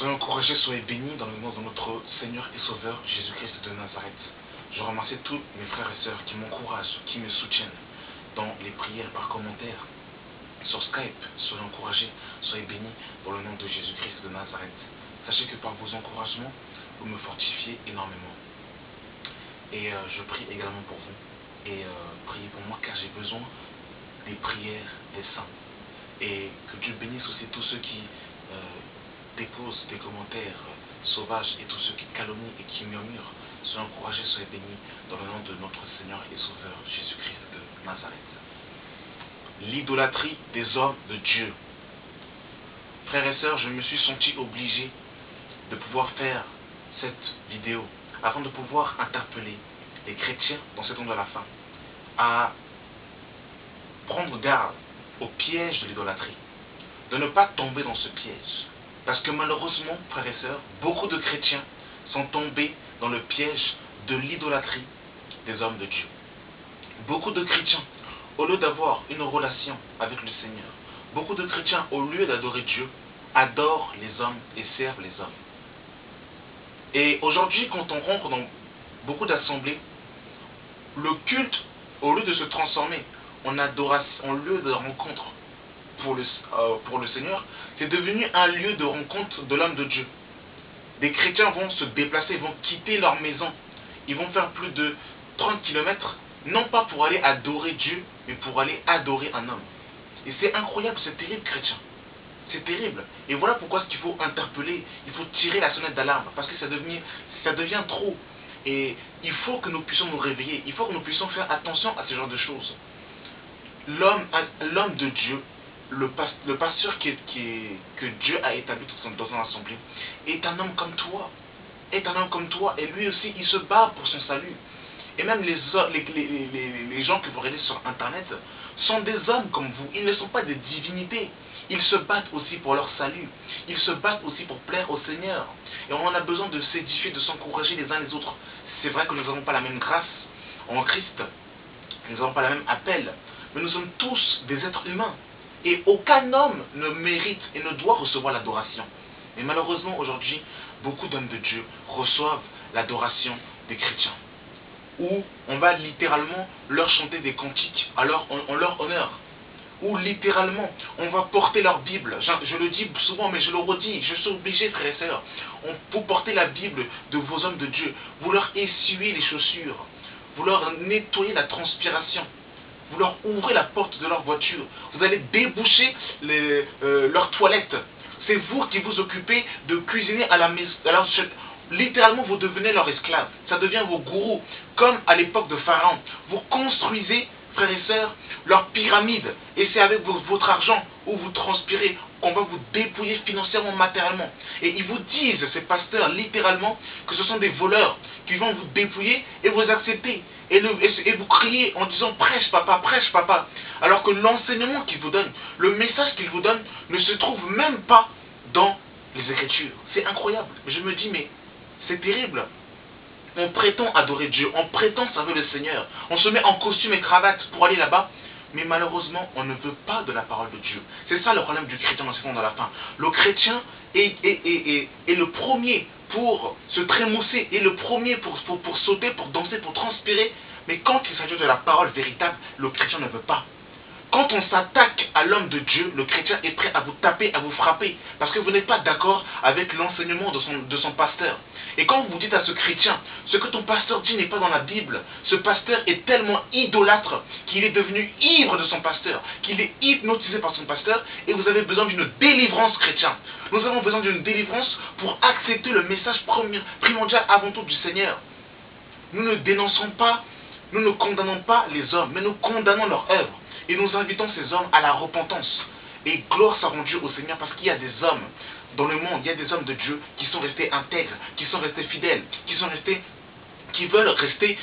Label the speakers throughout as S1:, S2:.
S1: Soyez encouragés, soyez bénis dans le nom de notre Seigneur et Sauveur Jésus-Christ de Nazareth. Je remercie tous mes frères et sœurs qui m'encouragent, qui me soutiennent dans les prières par commentaire sur Skype. Soyez encouragés, soyez bénis dans le nom de Jésus-Christ de Nazareth. Sachez que par vos encouragements, vous me fortifiez énormément. Et je prie également pour vous. Et priez pour moi car j'ai besoin des prières des saints. Et que Dieu bénisse aussi tous ceux qui déposent des commentaires sauvages et tous ceux qui calomnient et qui murmurent. Soyez encouragés, soyez bénis dans le nom de notre Seigneur et Sauveur Jésus-Christ de Nazareth. L'idolâtrie des hommes de Dieu. Frères et sœurs, je me suis senti obligé de pouvoir faire cette vidéo afin de pouvoir interpeller les chrétiens dans ce temps de la fin à prendre garde au piège de l'idolâtrie, de ne pas tomber dans ce piège. Parce que malheureusement, frères et sœurs, beaucoup de chrétiens sont tombés dans le piège de l'idolâtrie des hommes de Dieu. Beaucoup de chrétiens, au lieu d'avoir une relation avec le Seigneur, beaucoup de chrétiens, au lieu d'adorer Dieu, adorent les hommes et servent les hommes. Et aujourd'hui, quand on rentre dans beaucoup d'assemblées, le culte, au lieu de se transformer en adoration, en lieu de rencontre pour le Seigneur, c'est devenu un lieu de rencontre de l'homme de Dieu. Des chrétiens vont se déplacer, vont quitter leur maison, ils vont faire plus de 30 km, non pas pour aller adorer Dieu, mais pour aller adorer un homme. Et c'est incroyable, c'est terrible, chrétien. C'est terrible. Et voilà pourquoi il faut interpeller, il faut tirer la sonnette d'alarme, parce que ça devient trop. Et il faut que nous puissions nous réveiller, il faut que nous puissions faire attention à ce genre de choses. L'homme de Dieu, le pasteur que Dieu a établi dans son assemblée, est un homme comme toi. Est un homme comme toi, et lui aussi, il se bat pour son salut. Et même les gens que vous regardez sur Internet sont des hommes comme vous. Ils ne sont pas des divinités. Ils se battent aussi pour leur salut. Ils se battent aussi pour plaire au Seigneur. Et on a besoin de s'édifier, de s'encourager les uns les autres. C'est vrai que nous n'avons pas la même grâce en Christ. Nous n'avons pas le même appel. Mais nous sommes tous des êtres humains. Et aucun homme ne mérite et ne doit recevoir l'adoration. Mais malheureusement, aujourd'hui, beaucoup d'hommes de Dieu reçoivent l'adoration des chrétiens. Où on va littéralement leur chanter des cantiques en leur honneur. Où littéralement, on va porter leur Bible. Je le dis souvent, mais je le redis, je suis obligé, frères et sœurs. Vous portez la Bible de vos hommes de Dieu. Vous leur essuyez les chaussures. Vous leur nettoyez la transpiration. Vous leur ouvrez la porte de leur voiture. Vous allez déboucher leurs toilettes. C'est vous qui vous occupez de cuisiner à la maison. Alors, littéralement, vous devenez leur esclave. Ça devient vos gourous. Comme à l'époque de Pharaon. Vous construisez, frères et sœurs, leur pyramide. Et c'est avec votre argent où vous transpirez qu'on va vous dépouiller financièrement, matériellement. Et ils vous disent, ces pasteurs, littéralement, que ce sont des voleurs qui vont vous dépouiller et vous accepter. Et vous criez en disant prêche papa, alors que l'enseignement qu'il vous donne, le message qu'il vous donne ne se trouve même pas dans les Écritures. C'est incroyable. Je me dis mais c'est terrible. On prétend adorer Dieu, on prétend servir le Seigneur, on se met en costume et cravate pour aller là-bas, mais malheureusement on ne veut pas de la parole de Dieu. C'est ça le problème du chrétien dans ce monde à la fin. Le chrétien est le premier pour se trémousser, est le premier pour sauter, pour danser, pour transpirer. Mais quand il s'agit de la parole véritable, le chrétien ne veut pas. Quand on s'attaque à l'homme de Dieu, le chrétien est prêt à vous taper, à vous frapper, parce que vous n'êtes pas d'accord avec l'enseignement de son pasteur. Et quand vous dites à ce chrétien, ce que ton pasteur dit n'est pas dans la Bible, ce pasteur est tellement idolâtre qu'il est devenu ivre de son pasteur, qu'il est hypnotisé par son pasteur, et vous avez besoin d'une délivrance chrétienne. Nous avons besoin d'une délivrance pour accepter le message primordial avant tout du Seigneur. Nous ne dénonçons pas, nous ne condamnons pas les hommes, mais nous condamnons leur œuvre. Et nous invitons ces hommes à la repentance. Et gloire soit rendue au Seigneur parce qu'il y a des hommes dans le monde, il y a des hommes de Dieu qui sont restés intègres, qui sont restés fidèles, qui veulent rester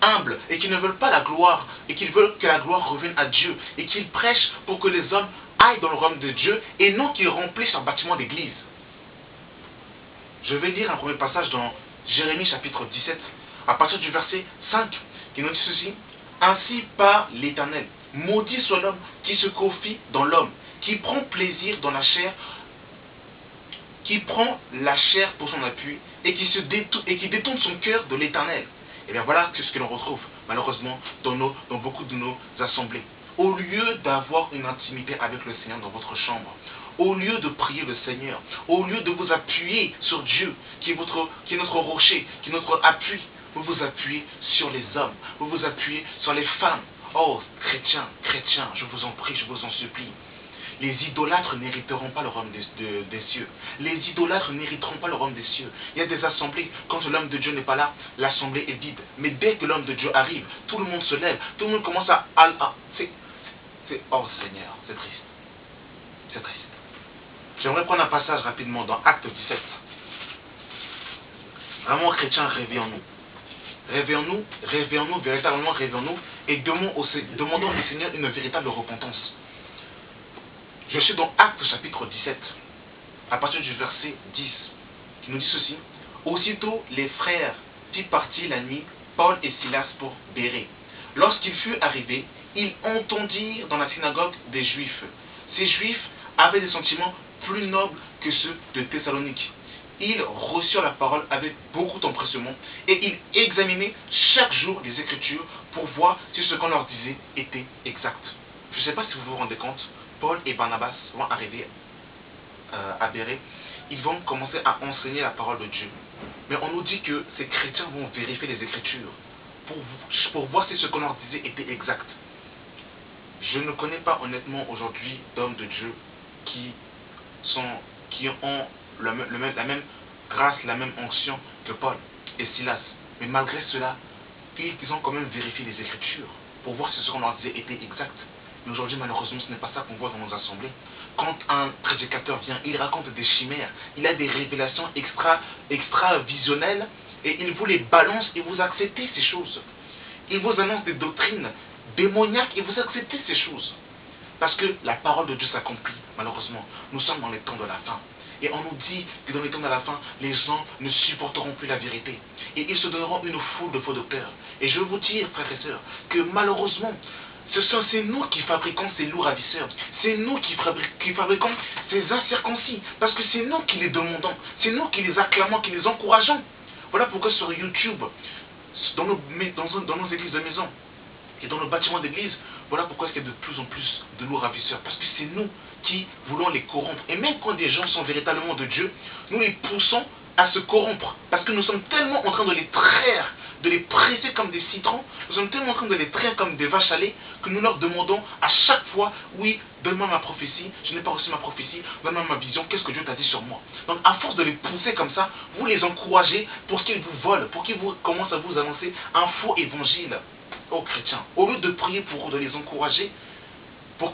S1: humbles et qui ne veulent pas la gloire et qui veulent que la gloire revienne à Dieu et qu'ils prêchent pour que les hommes aillent dans le royaume de Dieu et non qu'ils remplissent un bâtiment d'église. Je vais lire un premier passage dans Jérémie chapitre 17 à partir du verset 5 qui nous dit ceci. Ainsi parle l'Éternel. Maudit soit l'homme qui se confie dans l'homme, qui prend plaisir dans la chair, qui prend la chair pour son appui et qui détourne son cœur de l'Éternel. Et bien voilà ce que l'on retrouve malheureusement dans beaucoup de nos assemblées. Au lieu d'avoir une intimité avec le Seigneur dans votre chambre, au lieu de prier le Seigneur, au lieu de vous appuyer sur Dieu, qui est notre rocher, qui est notre appui, vous vous appuyez sur les hommes, vous vous appuyez sur les femmes. Oh, chrétiens, je vous en prie, je vous en supplie. Les idolâtres n'hériteront pas le royaume des cieux. Les idolâtres n'hériteront pas le royaume des cieux. Il y a des assemblées, quand l'homme de Dieu n'est pas là, l'assemblée est vide. Mais dès que l'homme de Dieu arrive, tout le monde se lève, tout le monde commence à... Oh Seigneur, c'est triste. C'est triste. J'aimerais prendre un passage rapidement dans Acte 17. Vraiment, chrétiens, réveillons-nous. Réveillons-nous, véritablement réveillons-nous, et demandons au Seigneur une véritable repentance. Je suis dans Acte chapitre 17, à partir du verset 10, qui nous dit ceci. Aussitôt les frères firent partir la nuit Paul et Silas pour Bérée. Lorsqu'ils furent arrivés, ils entendirent dans la synagogue des Juifs. Ces Juifs avaient des sentiments plus nobles que ceux de Thessalonique. Ils reçurent la parole avec beaucoup d'empressement et ils examinaient chaque jour les Écritures pour voir si ce qu'on leur disait était exact. Je ne sais pas si vous vous rendez compte, Paul et Barnabas vont arriver à Bérée. Ils vont commencer à enseigner la parole de Dieu. Mais on nous dit que ces chrétiens vont vérifier les Écritures pour voir si ce qu'on leur disait était exact. Je ne connais pas honnêtement aujourd'hui d'hommes de Dieu qui ont la même grâce, la même onction que Paul et Silas. Mais malgré cela, ils ont quand même vérifié les Écritures pour voir si ce qu'on leur disait était exact. Mais aujourd'hui, malheureusement, ce n'est pas ça qu'on voit dans nos assemblées. Quand un prédicateur vient, il raconte des chimères, il a des révélations extra-visionnelles, et il vous les balance et vous acceptez ces choses. Il vous annonce des doctrines démoniaques et vous acceptez ces choses. Parce que la parole de Dieu s'accomplit, malheureusement. Nous sommes dans les temps de la fin. Et on nous dit que dans les temps de la fin, les gens ne supporteront plus la vérité. Et ils se donneront une foule de faux docteurs. Et je veux vous dire, frères et sœurs, que malheureusement, c'est nous qui fabriquons ces loups ravisseurs. C'est nous qui fabriquons ces incirconcis. Parce que c'est nous qui les demandons. C'est nous qui les acclamons, qui les encourageons. Voilà pourquoi sur YouTube, dans nos églises de maison et dans nos bâtiments d'église, voilà pourquoi il y a de plus en plus de loups ravisseurs. Parce que c'est nous qui voulons les corrompre. Et même quand des gens sont véritablement de Dieu, nous les poussons à se corrompre. Parce que nous sommes tellement en train de les traire, de les presser comme des citrons, nous sommes tellement en train de les traire comme des vaches à lait, que nous leur demandons à chaque fois, oui, donne-moi ma prophétie, je n'ai pas reçu ma prophétie, donne-moi ma vision, qu'est-ce que Dieu t'a dit sur moi. Donc à force de les pousser comme ça, vous les encouragez pour qu'ils vous volent, pour qu'ils commencent à vous annoncer un faux évangile aux chrétiens. Au lieu de prier pour eux, de les encourager, pour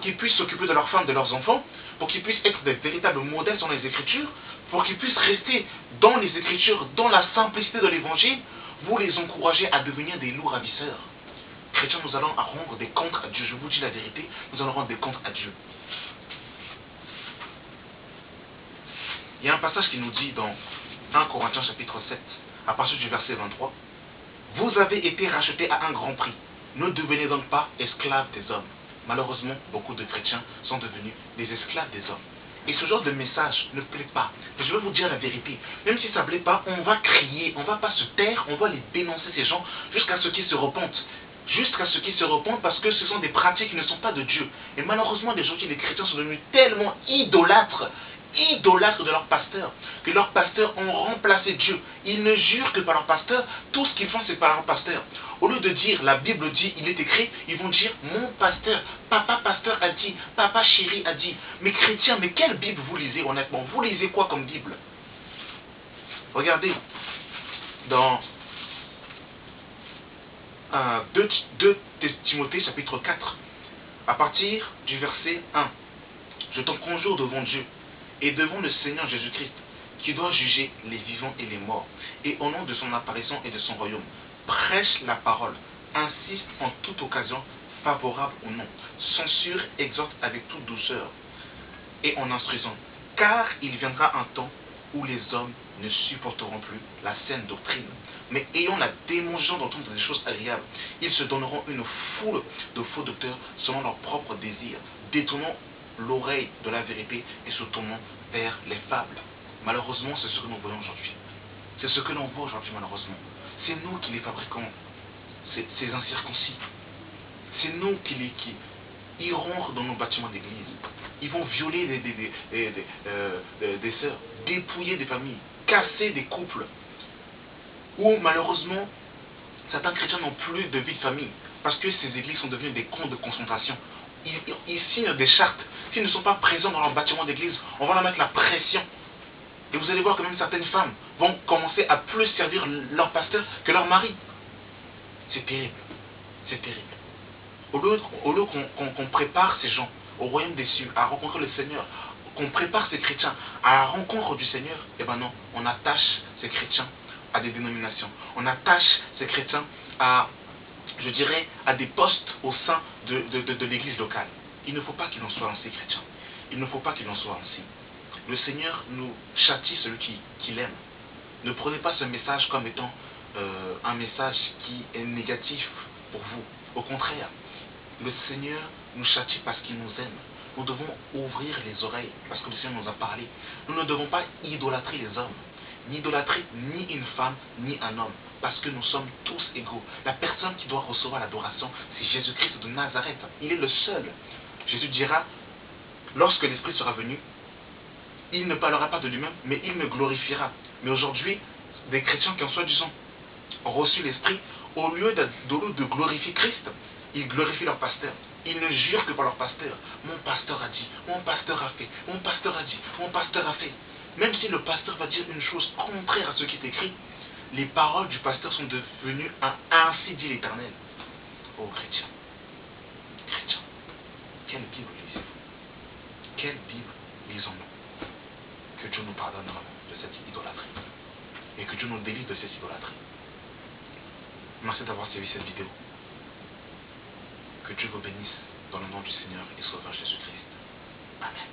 S1: qu'ils puissent s'occuper de leurs femmes, de leurs enfants, pour qu'ils puissent être des véritables modèles dans les Écritures, pour qu'ils puissent rester dans les Écritures, dans la simplicité de l'Évangile, vous les encouragez à devenir des loups ravisseurs. Chrétiens, nous allons rendre des comptes à Dieu. Je vous dis la vérité, nous allons rendre des comptes à Dieu. Il y a un passage qui nous dit dans 1 Corinthiens chapitre 7, à partir du verset 23, « Vous avez été rachetés à un grand prix. Ne devenez donc pas esclaves des hommes. » Malheureusement, beaucoup de chrétiens sont devenus des esclaves des hommes. Et ce genre de message ne plaît pas. Mais je vais vous dire la vérité. Même si ça ne plaît pas, on va crier, on ne va pas se taire, on va les dénoncer ces gens jusqu'à ce qu'ils se repentent. Jusqu'à ce qu'ils se repentent parce que ce sont des pratiques qui ne sont pas de Dieu. Et malheureusement, aujourd'hui, les chrétiens sont devenus tellement idolâtres de leur pasteur, que leurs pasteurs ont remplacé Dieu. Ils ne jurent que par leur pasteur, tout ce qu'ils font c'est par leur pasteur. Au lieu de dire, la Bible dit, il est écrit, ils vont dire, mon pasteur, papa pasteur a dit, papa chéri a dit. Mais chrétiens, mais quelle Bible vous lisez honnêtement? Vous lisez quoi comme Bible? Regardez, dans 2 Timothée chapitre 4, à partir du verset 1, je t'en conjure devant Dieu et devant le Seigneur Jésus-Christ, qui doit juger les vivants et les morts, et au nom de son apparition et de son royaume, prêche la parole, insiste en toute occasion, favorable ou non, censure, exhorte avec toute douceur, et en instruisant, car il viendra un temps où les hommes ne supporteront plus la saine doctrine, mais ayant la démangeance d'entendre des choses agréables, ils se donneront une foule de faux docteurs selon leurs propres désirs, détournant l'oreille de la vérité et se tournant vers les fables. Malheureusement, c'est ce que nous voyons aujourd'hui. C'est ce que l'on voit aujourd'hui, malheureusement. C'est nous qui les fabriquons, ces incirconcis. C'est nous qui iront dans nos bâtiments d'église. Ils vont violer des sœurs, dépouiller des familles, casser des couples. Ou malheureusement, certains chrétiens n'ont plus de vie de famille parce que ces églises sont devenues des camps de concentration. Ils signent des chartes. S'ils ne sont pas présents dans leur bâtiment d'église, on va leur mettre la pression. Et vous allez voir que même certaines femmes vont commencer à plus servir leur pasteur que leur mari. C'est terrible. C'est terrible. Au lieu qu'on prépare ces gens au royaume des cieux, à rencontrer le Seigneur, qu'on prépare ces chrétiens à la rencontre du Seigneur, eh bien non, on attache ces chrétiens à des dénominations. On attache ces chrétiens à, je dirais, à des postes au sein de l'église locale. Il ne faut pas qu'il en soit ainsi, chrétien. Il ne faut pas qu'il en soit ainsi. Le Seigneur nous châtie celui qui l'aime. Ne prenez pas ce message comme étant un message qui est négatif pour vous. Au contraire, le Seigneur nous châtie parce qu'il nous aime. Nous devons ouvrir les oreilles parce que le Seigneur nous a parlé. Nous ne devons pas idolâtrer les hommes. Ni idolâtrer ni une femme, ni un homme. Parce que nous sommes tous égaux. La personne qui doit recevoir l'adoration, c'est Jésus-Christ de Nazareth. Il est le seul. Jésus dira, lorsque l'Esprit sera venu, il ne parlera pas de lui-même, mais il me glorifiera. Mais aujourd'hui, des chrétiens qui en soi-disant ont reçu l'Esprit, au lieu de glorifier Christ, ils glorifient leur pasteur. Ils ne jurent que par leur pasteur. Mon pasteur a dit, mon pasteur a fait, mon pasteur a dit, mon pasteur a fait. Même si le pasteur va dire une chose contraire à ce qui est écrit, les paroles du pasteur sont devenues un ainsi dit l'Éternel. Oh chrétien, chrétien, quelle Bible lisez-vous? Quelle Bible lisons-nous? Que Dieu nous pardonne vraiment de cette idolâtrie. Et que Dieu nous délivre de cette idolâtrie. Merci d'avoir suivi cette vidéo. Que Dieu vous bénisse dans le nom du Seigneur et Sauveur Jésus-Christ. Amen.